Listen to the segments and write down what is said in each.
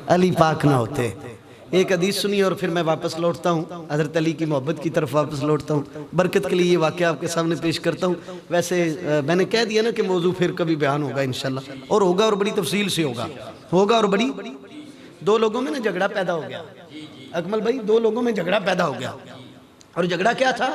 علی پاک نہ ہوتے۔ ایک حدیث سنی اور پھر میں واپس لوٹتا ہوں، حضرت علی کی محبت کی طرف واپس لوٹتا ہوں۔ برکت کے لیے یہ واقعہ آپ کے سامنے پیش کرتا ہوں۔ ویسے میں نے کہہ دیا نا کہ موضوع پھر کبھی بیان ہوگا انشاءاللہ، اور ہوگا اور بڑی تفصیل سے ہوگا اور بڑی۔ دو لوگوں میں نا جھگڑا پیدا ہو گیا اکمل بھائی، دو لوگوں میں جھگڑا پیدا ہو گیا، اور جھگڑا کیا تھا؟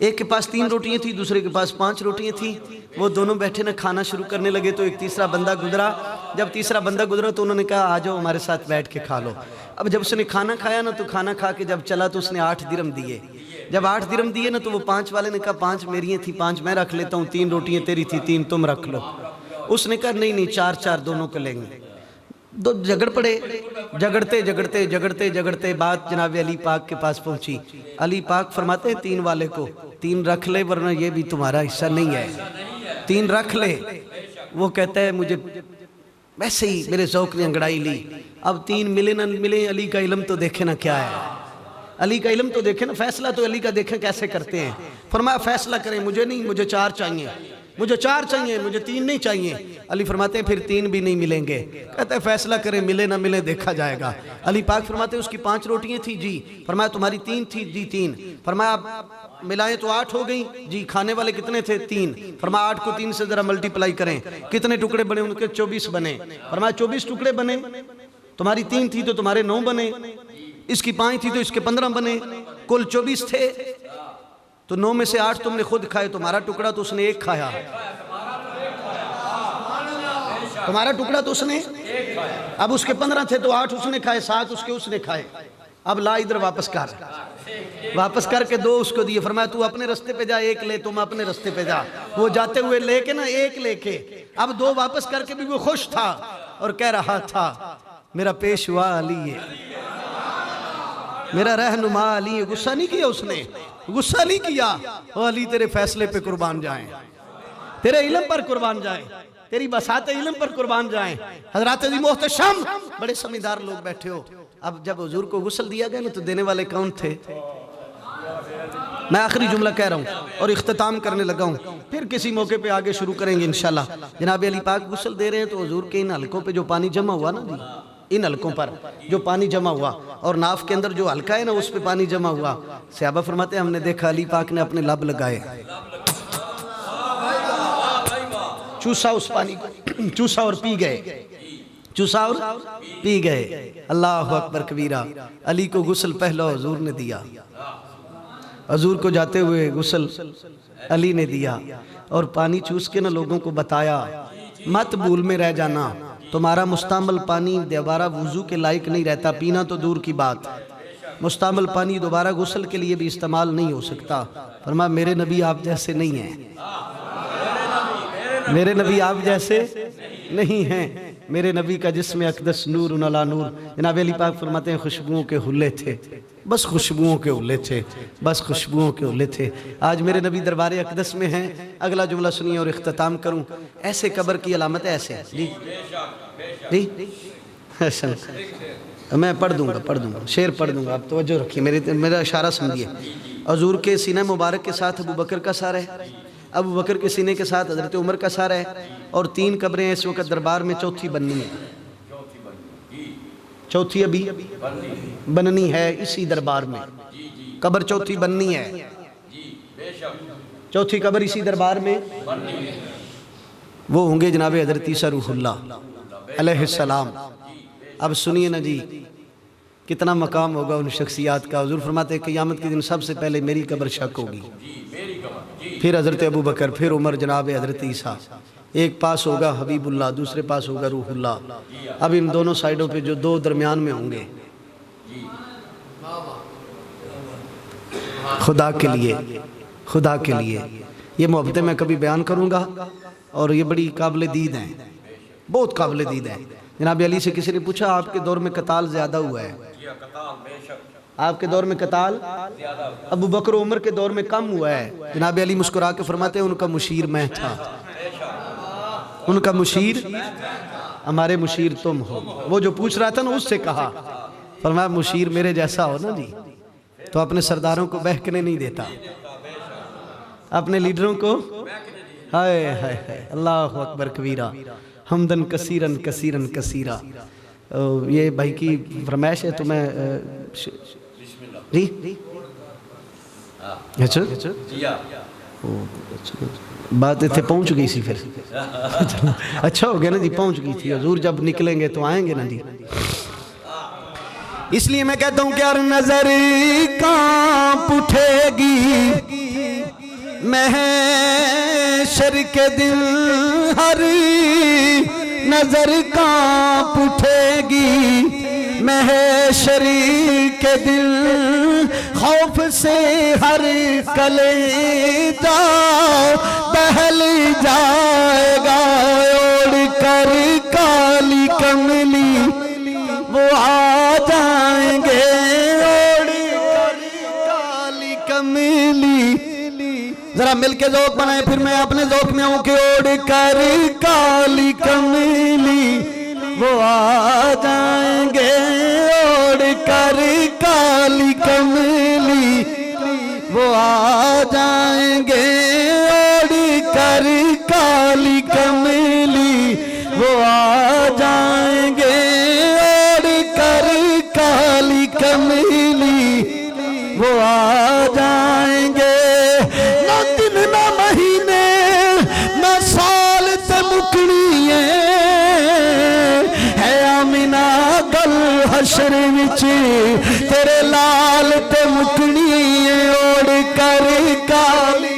ایک کے پاس 3 روٹیاں تھیں، دوسرے کے پاس 5 روٹیاں تھیں۔ وہ دونوں بیٹھے نہ کھانا شروع کرنے لگے تو ایک تیسرا بندہ گزرا۔ جب تیسرا بندہ گزرا تو انہوں نے کہا آ جاؤ ہمارے ساتھ بیٹھ کے کھا لو۔ اب جب اس نے کھانا کھایا نا تو کھانا کھا کے جب چلا تو اس نے 8 درہم دیے۔ جب 8 درہم دیے نا تو وہ 5 والے نے کہا 5 میری تھیں، 5 میں رکھ لیتا ہوں، 3 روٹیاں تیری تھی، 3 تم رکھ لو۔ اس نے کہا نہیں 4 دونوں کو لیں گے۔ دو جھگڑ پڑے، جھگڑتے بات جناب علی پاک کے پاس پہنچی۔ علی پاک فرماتے ہیں 3 والے کو 3 رکھ لے ورنہ یہ بھی تمہارا حصہ نہیں ہے، 3 رکھ لے۔ وہ کہتا ہے مجھے ویسے ہی میرے ذوق نے انگڑائی لی، اب 3 ملے نہ ملے، علی کا علم تو دیکھے نا کیا ہے، علی کا علم تو دیکھے نا، فیصلہ تو علی کا دیکھیں کیسے کرتے ہیں۔ فرمایا فیصلہ کریں، مجھے نہیں، مجھے 4 چاہیے، مجھے 4 چاہیے، مجھے 3 نہیں چاہیے۔ علی فرماتے ہیں پھر 3 بھی نہیں ملیں گے۔ کہتے ہیں فیصلہ کریں، ملے نہ ملے دیکھا جائے گا۔ علی پاک فرماتے ہیں اس کی 5 روٹیاں تھیں جی، فرمایا تمہاری 3 تھی جی 3، فرمایا ملائیں تو 8 ہو گئی جی، کھانے والے کتنے تھے 3، فرمایا 8 کو 3 سے ذرا ملٹیپلائی کریں، کتنے ٹکڑے بنے؟ ان کے 24 بنے۔ فرمایا 24 ٹکڑے بنے، تمہاری 3 تھی تو تمہارے 9 بنے، اس کی 5 تھی تو اس کے 15 بنے، کل 24 تھے تو 9 میں سے 8 تم نے خود کھائے، تمہارا ٹکڑا تو اس نے 1 کھایا، تمہارا ٹکڑا تو اس نے، اب اس کے 15 تھے تو 8 اس نے کھائے، 7 اس کے اس نے کھائے۔ اب لا ادھر واپس کر کے 2 اس کو دیے۔ فرمایا تو اپنے رستے پہ جا، 1 لے، تم اپنے رستے پہ جا۔ وہ جاتے ہوئے لے کے نا 1 لے کے، اب 2 واپس کر کے بھی وہ خوش تھا اور کہہ رہا تھا میرا پیشوا علی ہے، میرا رہنما علی ہے۔ غصہ نہیں کیا اس نے، غصہ نہیں کیا۔ او علی تیرے فیصلے پہ قربان جائیں، تیرے علم پر قربان جائیں، تیری بساط علم پر قربان جائیں۔ حضرات عزیز محتشم بڑے سمجھدار لوگ بیٹھے ہو۔ اب جب حضور کو غسل دیا گیا نا تو دینے والے کون تھے؟ میں آخری جملہ کہہ رہا ہوں اور اختتام کرنے لگا ہوں، پھر کسی موقع پہ آگے شروع کریں گے انشاءاللہ۔ جناب علی پاک غسل دے رہے ہیں تو حضور کے ان حلقوں پہ جو پانی جمع ہوا نا جی، ان حلقوں پر جو پانی جمع ہوا اور ناف کے اندر جو حلقہ ہے نا اس پہ پانی جمع ہوا، صحابہ فرماتے ہیں ہم نے دیکھا علی پاک نے اپنے لب لگائے، چوسا اس پانی کو، چوسا اور پی گئے، چوسا اور پی گئے۔ اللہ اکبر کبیرہ۔ علی کو غسل پہلا حضور نے دیا، حضور کو جاتے ہوئے غسل علی نے دیا، اور پانی چوس کے نہ لوگوں کو بتایا مت بھول میں رہ جانا، تمہارا مستعمل پانی دوبارہ وضو کے لائق نہیں رہتا، پینا تو دور کی بات، مستعمل پانی دوبارہ غسل کے لیے بھی استعمال نہیں ہو سکتا۔ فرمایا میرے نبی آپ جیسے نہیں ہیں، میرے نبی آپ جیسے نہیں ہیں، میرے نبی کا جسم اقدس نور علی نور۔ جناب علی پاک فرماتے ہیں خوشبوؤں کے حلے تھے، بس خوشبوؤں کے حلے تھے، بس خوشبوؤں کے حلے تھے۔ آج میرے نبی دربار اقدس میں ہیں۔ اگلا جملہ سنیے اور اختتام کروں۔ ایسے قبر کی علامت ہے، ایسے جی جی میں پڑھ دوں گا شعر پڑھ دوں گا، آپ توجہ رکھیے، میرا اشارہ سمجھیے۔ حضور کے سینہ مبارک کے ساتھ ابو بکر کا سار ہے، ابو بکر کے سینے کے ساتھ حضرت عمر کا سار ہے، اور 3 قبریں اس وقت دربار میں، چوتھی بننی ہے، چوتھی ابھی بننی ہے اسی دربار میں، قبر چوتھی بننی ہے، چوتھی قبر اسی دربار میں، وہ ہوں گے جناب حضرت عیسیٰ روح اللہ علیہ السلام۔ اب سنیے نا جی کتنا مقام ہوگا ان شخصیات کا۔ حضور فرماتے ہیں قیامت کے دن سب سے پہلے میری قبر شک ہوگی، پھر حضرت ابو بکر، پھر عمر، جناب حضرت عیسیٰ۔ ایک پاس ہوگا حبیب اللہ، دوسرے پاس ہوگا روح اللہ۔ اب ان دونوں سائیڈوں پہ جو 2 درمیان میں ہوں گے، خدا کے لیے یہ محبتیں میں کبھی بیان کروں گا، اور یہ بڑی قابل دید ہیں، بہت قابل دید ہیں۔ جناب علی سے کسی نے پوچھا آپ کے دور میں قتال زیادہ ہوا ہے؟ آپ کے دور میں قتال ابو بکر و عمر کے دور میں کم ہوا ہے۔ جناب علی مسکرا کے فرماتے ہیں ان کا مشیر میں تھا، ان کا مشیر، ہمارے مشیر تم ہو۔ وہ جو پوچھ رہا تھا نا اس سے کہا، فرمایا مشیر میرے جیسا ہو نا جی تو اپنے سرداروں کو بہکنے نہیں دیتا، اپنے لیڈروں کو، ہائے ہائے ہائے، اللہ اکبر کبیرہ، حمدن کثیرن کثیرن کثیرہ۔ یہ بھائی کی فرمائش ہے تو میں جی اچھا بات اتنے پہنچ گئی سی پھر اچھا ہو گیا نا جی، پہنچ گئی تھی حضور جب نکلیں گے تو آئیں گے نا جی۔ اس لیے میں کہتا ہوں کہ ہر نظر کانپ اٹھے گی محشر کے دن، ہر نظر کانپ اٹھے گی محشر کے دن، خوف سے ہر کلیجہ بہل جائے گا، اوڑھ کر کالی کملی وہ آ جائیں گے، اوڑھ کر کالی کملی۔ ذرا مل کے ذوق بنائیں، پھر میں اپنے ذوق میں ہوں کہ اوڑھ کر کالی کملی وہ آ جائیں گے، اوڑھ کر کالی کملی وہ آ جائیں گے، اوڑھ کر کالی کملی وہ آ جائیں گے، اوڑھ کر کالی کملی وہ آ جائیں گے۔ نہ دن نہ مہینے نہ سال تے مکنی ہے آمینہ گل حشر وچ تیرے لال تے مکنی ہے، اوڑھ کر کالی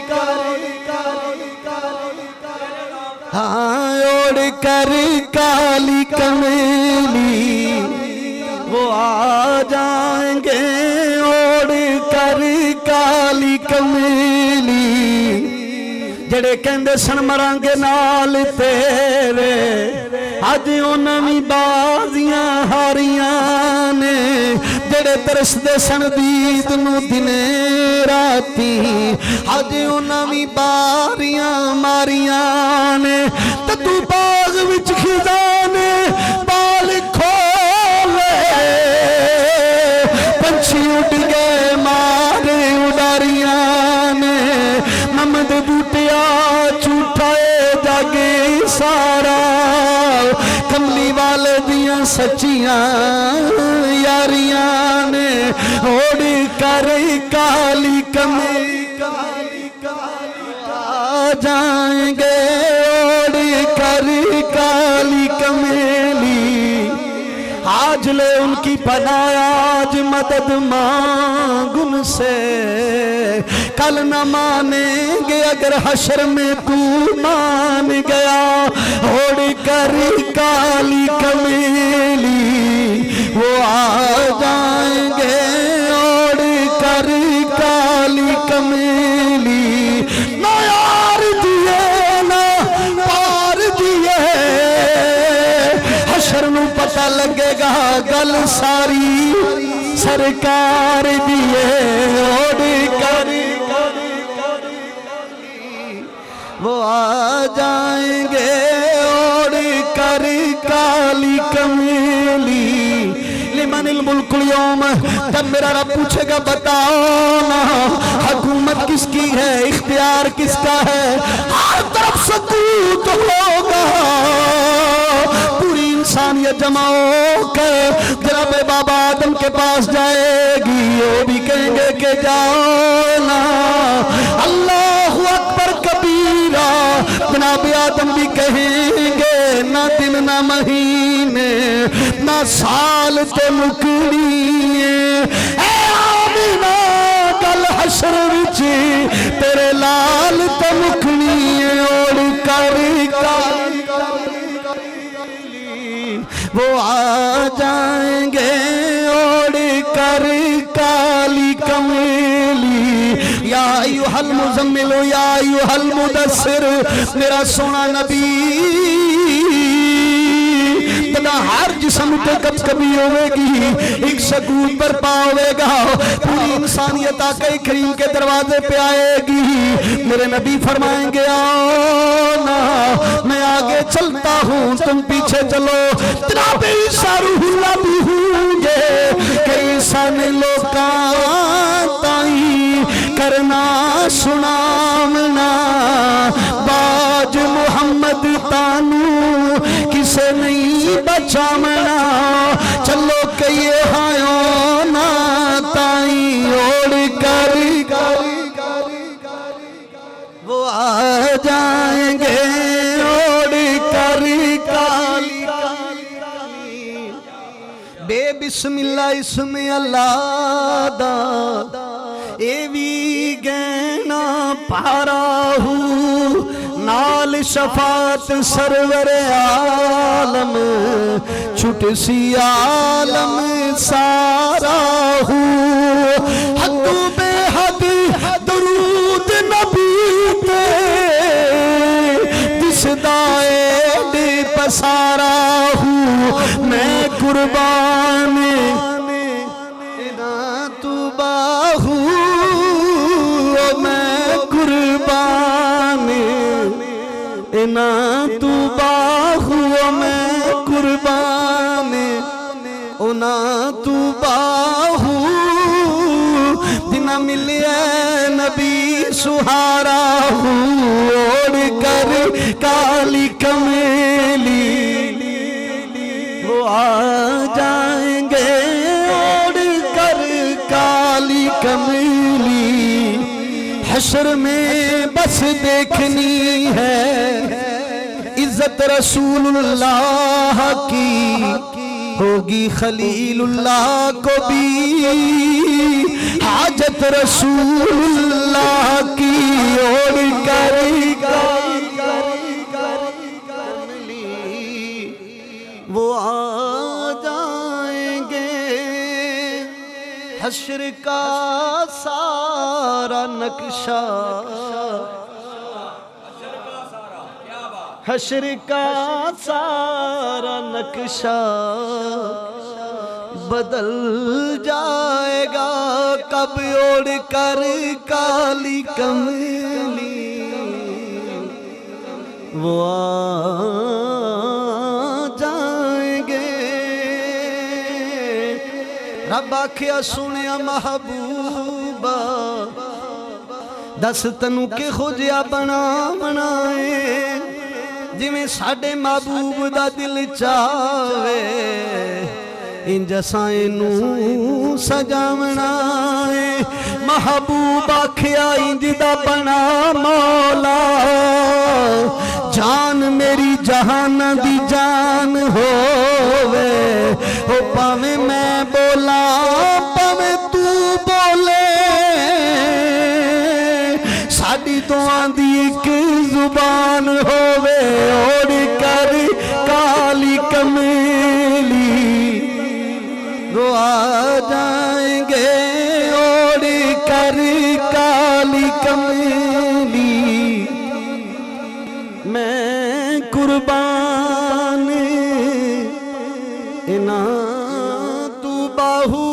ہاں اوڑھ کر کالی کملی وہ آ جائیں گے، اوڑھ کر کالی کملی۔ جڑے کہندے سن مرانگے نال تیرے، اج انہاں وی بازیاں ہاریاں نے، جڑے ترسدے سن دید نو دنے راتی، اج انہاں وی باریاں ماریاں نے، تے تو باغ وچ خزانے بال کھولے، پنچھی اڑ گئے مارے اڈاریاں نے، محمد بوٹیا جھوٹائے جاگے سارا، کملی والے دیاں سچیاں یاریاں نے، اوڑھ کر کالی کملی آ جائیں گے، اوڑھ کر کالی کملی۔ آج لے ان کی پناہ، آج مدد مانگ ان سے، کل نہ مانیں گے اگر حشر میں تو مان گیا، اوڑھ کر کالی کملی وہ آ جائیں گے، اوڑھ کر کالی کملی۔ نہ یار دیے نہ پار دیے، حشر نو پتہ لگے گا گل ساری سرکار دیے، اوڑھ کر وہ آ جائیں گے، اوڑھ کر کالی کملی۔ لمن الملک اليوم، جب میرا رب پوچھے گا بتاؤ نا حکومت کس کی ہے، اختیار کس کا ہے، ہر طرف سکوت ہوگا، پوری انسانیت جمع ہو کر جناب بابا آدم کے پاس جائے گی، وہ بھی کہیں گے کہ جاؤ نا، اللہ اکبر کبیرہ، جناب آدم بھی کہیں گے نہ دن نہ مہینے نہ سال تے مکنی، اے آمینہ گل حشر وچ تیرے لال تے مکنی، اوڑھ کر کالی وہ آ جائیں گے، اوڑھ کر کالی کملی۔ یا ایھا المزمل یا ایھا المدثر، میرا سونا نبی تدا ہر جسم تے کب کبھی ہوئے گی، ایک سکوت پر پاوے گا، پوری انسانیت آقا کریم کے دروازے پہ آئے گی، میرے نبی فرمائیں گے آؤ نا، میں آگے چلتا ہوں تم پیچھے چلو، جناب عیسیٰ روح اللہ بھی ہوں گے کہ عیسیٰ نے لوکاں تائیں کرنا سنامنا، باج محمد تانوں کسے نہیں بچامنا، بے بسم اللہ اسم اللہ دا اے وی گینا پارا ہوں نال شفاعت سرور عالم چھٹ سی عالم سارا ہوں حد بے حد درود نبی پہ دس دائے پسارا ہوں میں قربان انا تو باہو میں قربان انا تو باہو میں قربان انا تو باہو دنہ ملے نبی سہارا ہوں اوڑ کر کالی کمیلی وہ آ جائیں گے اوڑ کر کالی کمیلی حشر میں بس دیکھنی ہے عزت رسول اللہ کی ہوگی خلیل اللہ کو بھی حاجت رسول اللہ کی اور کری وہ آ جائیں گے حشر کا سارا نقشہ حشر کا سارا نقشہ بدل جائے گا کب اوڑ کر کالی کملی وہ آ جائیں گے رب آکھیا سنیا محبوبہ دس تنو کے خوجیا بنا بنائے جویں ساڈے محبوب دا دل چاہے انج اساں اینوں سجاونا ہے محبوب آکھیا انج دا بنا مولا جان میری جہان دی جان ہووے او پاویں میں بولا پاویں تو بولے ساڈی دعاں دی ایک زبان ہووے اوڑ کر کالی کمیلی وہ آ جائیں گے اوڑ کر کالی کمیلی میں قربان انا تو باہو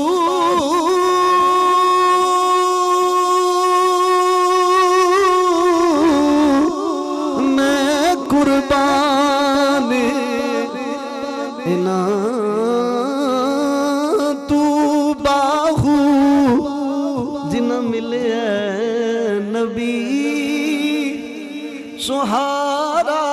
میں قربان انا تو باہو جنہ ملے نبی سہارا